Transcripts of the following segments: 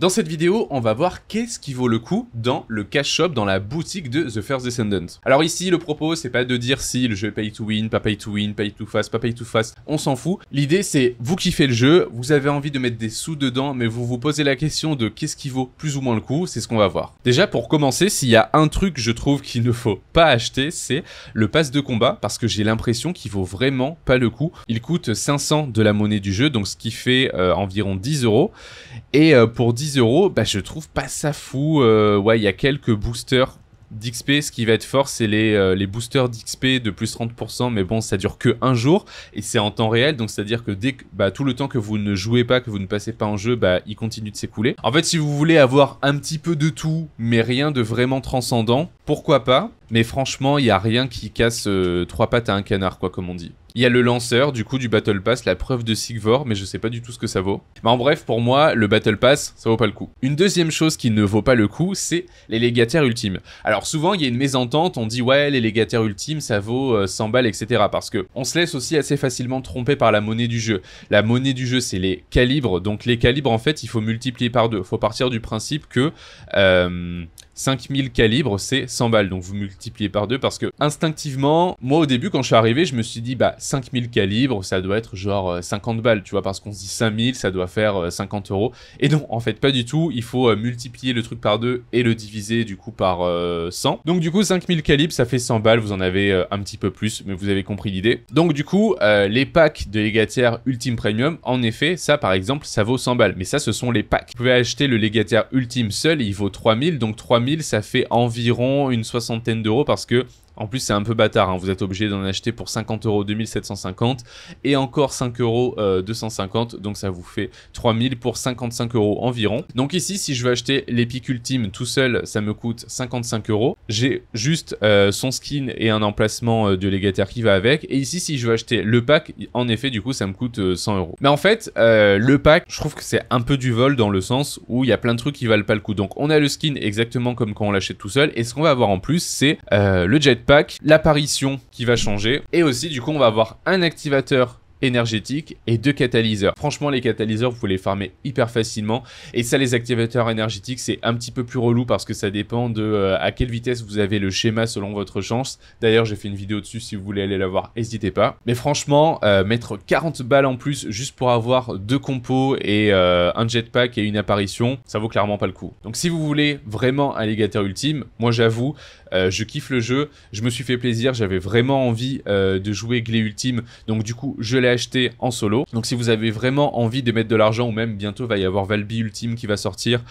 Dans cette vidéo, on va voir qu'est-ce qui vaut le coup dans le cash shop, dans la boutique de The First Descendant. Alors ici, le propos, c'est pas de dire si le jeu est pay to win, pas pay to win, pay to fast, pas pay to fast, on s'en fout. L'idée, c'est vous kiffez le jeu, vous avez envie de mettre des sous dedans, mais vous vous posez la question de qu'est-ce qui vaut plus ou moins le coup, c'est ce qu'on va voir. Déjà, pour commencer, s'il y a un truc, je trouve, qu'il ne faut pas acheter, c'est le pass de combat, parce que j'ai l'impression qu'il vaut vraiment pas le coup. Il coûte 500 de la monnaie du jeu, donc ce qui fait environ 10 €. Et pour 10 €, bah, je trouve pas ça fou. Ouais, il y a quelques boosters d'XP. Ce qui va être fort, c'est les boosters d'XP de plus 30%, mais bon, ça dure que un jour et c'est en temps réel, donc c'est à dire que dès que tout le temps que vous ne jouez pas, que vous ne passez pas en jeu, il continue de s'écouler. En fait, si vous voulez avoir un petit peu de tout mais rien de vraiment transcendant, pourquoi pas, mais franchement il n'y a rien qui casse trois pattes à un canard, quoi, comme on dit. Il y a le lanceur, du coup, du Battle Pass, la preuve de Sigvor, mais je sais pas du tout ce que ça vaut. Mais en bref, pour moi, le Battle Pass, ça vaut pas le coup. Une deuxième chose qui ne vaut pas le coup, c'est les légataires ultimes. Alors souvent, il y a une mésentente, on dit ouais, les légataires ultimes, ça vaut 100 balles, etc. Parce que on se laisse aussi assez facilement tromper par la monnaie du jeu. La monnaie du jeu, c'est les calibres. Donc les calibres, en fait, il faut multiplier par 2. Il faut partir du principe que 5000 calibres, c'est 100 balles. Donc vous multipliez par 2 parce que instinctivement, moi au début quand je suis arrivé, je me suis dit 5000 calibres, ça doit être genre 50 balles, tu vois, parce qu'on se dit 5000, ça doit faire 50 €. Et non, en fait pas du tout, il faut multiplier le truc par 2 et le diviser du coup par 100. Donc du coup 5000 calibres, ça fait 100 balles, vous en avez un petit peu plus, mais vous avez compris l'idée. Donc du coup, les packs de légataire ultime premium, en effet, ça par exemple, ça vaut 100 balles. Mais ça, ce sont les packs. Vous pouvez acheter le légataire ultime seul, il vaut 3000, donc 3000, ça fait environ une soixantaine d'euros parce que en plus c'est un peu bâtard, hein. Vous êtes obligé d'en acheter pour 50 € 2750 et encore 5 € 250, donc ça vous fait 3000 pour 55 € environ. Donc ici, si je veux acheter l'épic ultime tout seul, ça me coûte 55 €. J'ai juste son skin et un emplacement de légataire qui va avec. Et ici, si je veux acheter le pack, en effet, du coup, ça me coûte 100 €. Mais en fait, le pack, je trouve que c'est un peu du vol dans le sens où il y a plein de trucs qui valent pas le coup. Donc on a le skin exactement comme quand on l'achète tout seul. Et ce qu'on va avoir en plus, c'est le jetpack, l'apparition qui va changer, et aussi du coup on va avoir un activateur énergétique et 2 catalyseurs. Franchement, les catalyseurs, vous pouvez les farmer hyper facilement, et ça, les activateurs énergétiques, c'est un petit peu plus relou parce que ça dépend de à quelle vitesse vous avez le schéma selon votre chance. D'ailleurs, j'ai fait une vidéo dessus, si vous voulez aller la voir, n'hésitez pas. Mais franchement, mettre 40 balles en plus juste pour avoir 2 compos et un jetpack et une apparition, ça vaut clairement pas le coup. Donc si vous voulez vraiment un légataire ultime, moi j'avoue, je kiffe le jeu, je me suis fait plaisir, j'avais vraiment envie de jouer Glé Ultime, donc du coup je l'ai acheté en solo. Donc si vous avez vraiment envie de mettre de l'argent, ou même bientôt va y avoir Valby Ultime qui va sortir,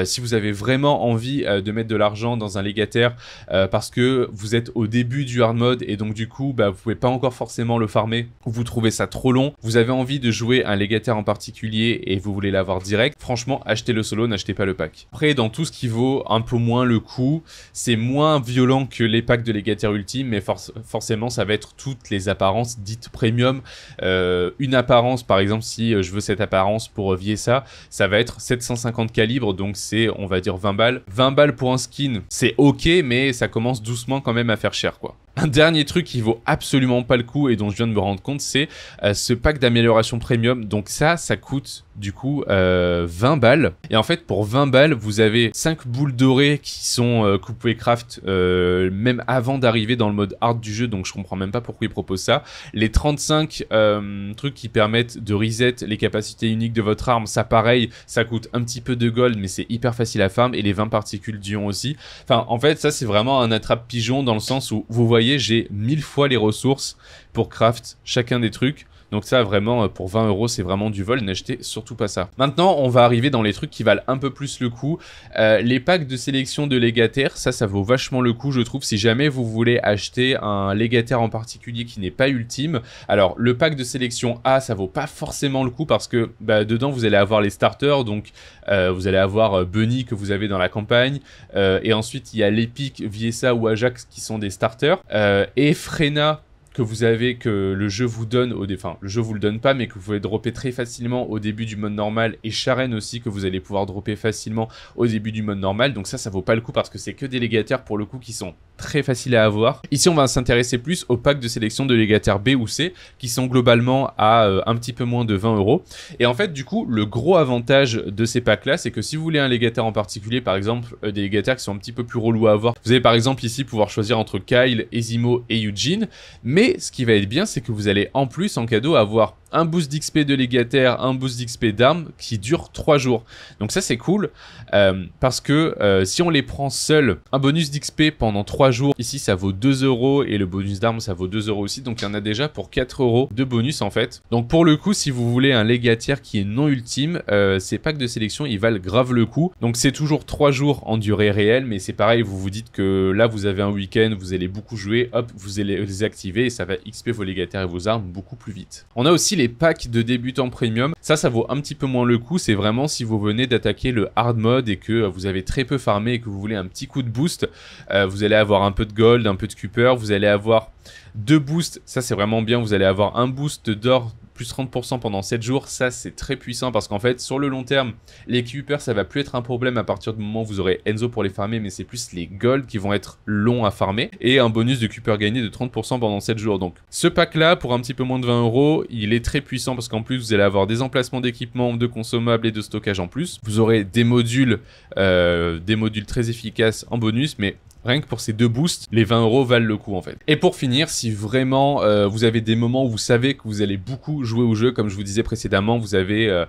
si vous avez vraiment envie de mettre de l'argent dans un légataire parce que vous êtes au début du hard mode et donc du coup vous pouvez pas encore forcément le farmer, ou vous trouvez ça trop long, vous avez envie de jouer un légataire en particulier et vous voulez l'avoir direct, franchement achetez le solo, n'achetez pas le pack. Après, dans tout ce qui vaut un peu moins le coup, c'est moins violent que les packs de légataire ultime, mais forcément ça va être toutes les apparences dites premium. Une apparence, par exemple, si je veux cette apparence pour Viessa, ça va être 750 calibres, donc c'est, on va dire, 20 balles. 20 balles pour un skin, c'est ok, mais ça commence doucement quand même à faire cher, quoi. Un dernier truc qui vaut absolument pas le coup et dont je viens de me rendre compte, c'est ce pack d'amélioration premium. Donc ça coûte du coup 20 balles. Et en fait, pour 20 balles, vous avez 5 boules dorées qui sont que vous pouvez craft même avant d'arriver dans le mode hard du jeu. Donc je comprends même pas pourquoi ils proposent ça. Les 35 trucs qui permettent de reset les capacités uniques de votre arme, ça pareil, ça coûte un petit peu de gold, mais c'est hyper facile à farm. Et les 20 particules d'ion aussi. Enfin, en fait, ça c'est vraiment un attrape-pigeon dans le sens où vous voyez, j'ai 1000 fois les ressources pour craft chacun des trucs. Donc ça, vraiment, pour 20 €, c'est vraiment du vol. N'achetez surtout pas ça. Maintenant, on va arriver dans les trucs qui valent un peu plus le coup. Les packs de sélection de légataires, ça vaut vachement le coup, je trouve. Si jamais vous voulez acheter un légataire en particulier qui n'est pas ultime. Alors, le pack de sélection A, ça vaut pas forcément le coup parce que dedans, vous allez avoir les starters. Donc, vous allez avoir Bunny que vous avez dans la campagne. Et ensuite, il y a l'Epic, Viessa ou Ajax qui sont des starters. Et Frena que vous avez, que le jeu vous donne, enfin le jeu vous le donne pas, mais que vous pouvez dropper très facilement au début du mode normal, et Sharen aussi que vous allez pouvoir dropper facilement au début du mode normal. Donc ça vaut pas le coup parce que c'est que des légataires pour le coup qui sont très faciles à avoir. Ici on va s'intéresser plus aux packs de sélection de légataires B ou C qui sont globalement à un petit peu moins de 20 €. Et en fait du coup le gros avantage de ces packs là, c'est que si vous voulez un légataire en particulier, par exemple des légataires qui sont un petit peu plus relous à avoir, vous allez par exemple ici pouvoir choisir entre Kyle, Ezimo et Eugene. Mais ce qui va être bien, c'est que vous allez en plus en cadeau avoir un boost d'XP de légataire, un boost d'XP d'armes qui dure 3 jours. Donc ça c'est cool parce que si on les prend seuls, un bonus d'XP pendant 3 jours, ici ça vaut 2 € et le bonus d'armes ça vaut 2 € aussi. Donc il y en a déjà pour 4 € de bonus en fait. Donc pour le coup, si vous voulez un légataire qui est non ultime, ces packs de sélection ils valent grave le coup. Donc c'est toujours 3 jours en durée réelle, mais c'est pareil, vous vous dites que là vous avez un week-end, vous allez beaucoup jouer, hop, vous allez les activer et ça va XP vos légataires et vos armes beaucoup plus vite. On a aussi les packs de débutants premium, ça vaut un petit peu moins le coup, c'est vraiment si vous venez d'attaquer le hard mode et que vous avez très peu farmé et que vous voulez un petit coup de boost, vous allez avoir un peu de gold, un peu de cooper, vous allez avoir 2 boosts, ça c'est vraiment bien, vous allez avoir un boost d'or plus 30% pendant 7 jours, ça c'est très puissant parce qu'en fait sur le long terme, les Cooper ça va plus être un problème à partir du moment où vous aurez Enzo pour les farmer, mais c'est plus les gold qui vont être longs à farmer, et un bonus de Cooper gagné de 30% pendant 7 jours. Donc ce pack là pour un petit peu moins de 20 €, il est très puissant parce qu'en plus vous allez avoir des emplacements d'équipement, de consommables et de stockage en plus. Vous aurez des modules très efficaces en bonus, mais rien que pour ces 2 boosts, les 20 € valent le coup en fait. Et pour finir, si vraiment vous avez des moments où vous savez que vous allez beaucoup jouer au jeu, comme je vous disais précédemment, vous avez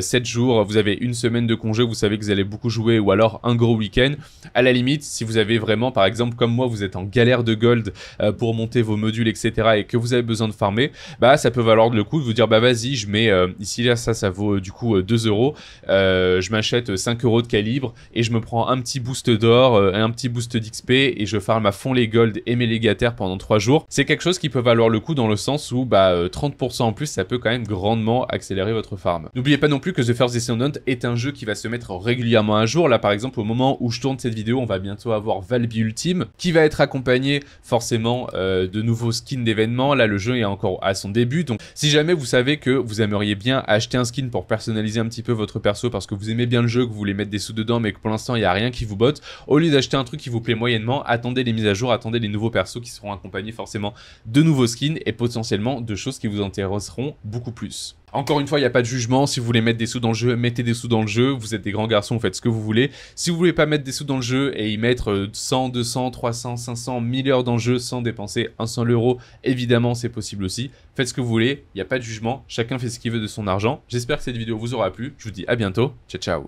7 jours, vous avez une semaine de congé, vous savez que vous allez beaucoup jouer, ou alors un gros week-end, à la limite, si vous avez vraiment, par exemple comme moi, vous êtes en galère de gold pour monter vos modules, etc., et que vous avez besoin de farmer, bah ça peut valoir le coup de vous dire, bah vas-y, je mets, ici là, ça vaut du coup 2 €, je m'achète 5 € de calibre, et je me prends un petit boost d'or, et un petit boost d'XP, et je farme à fond les gold et mes légataires pendant 3 jours. C'est quelque chose qui peut valoir le coup dans le sens où 30% en plus, ça peut quand même grandement accélérer votre farm. N'oubliez pas non plus que The First Descendant est un jeu qui va se mettre régulièrement à jour. Là par exemple, au moment où je tourne cette vidéo, on va bientôt avoir Valby Ultime qui va être accompagné forcément de nouveaux skins d'événements. Là le jeu est encore à son début, donc si jamais vous savez que vous aimeriez bien acheter un skin pour personnaliser un petit peu votre perso parce que vous aimez bien le jeu, que vous voulez mettre des sous dedans mais que pour l'instant il n'y a rien qui vous botte, au lieu d'acheter un truc qui vous plaît moyennement, attendez les mises à jour, attendez les nouveaux persos qui seront accompagnés forcément de nouveaux skins et potentiellement de choses qui vous intéresseront beaucoup plus. Encore une fois, il n'y a pas de jugement. Si vous voulez mettre des sous dans le jeu, mettez des sous dans le jeu. Vous êtes des grands garçons, vous faites ce que vous voulez. Si vous voulez pas mettre des sous dans le jeu et y mettre 100, 200, 300, 500, 1000 heures dans le jeu sans dépenser un seul euro, évidemment, c'est possible aussi. Faites ce que vous voulez, il n'y a pas de jugement. Chacun fait ce qu'il veut de son argent. J'espère que cette vidéo vous aura plu. Je vous dis à bientôt. Ciao, ciao.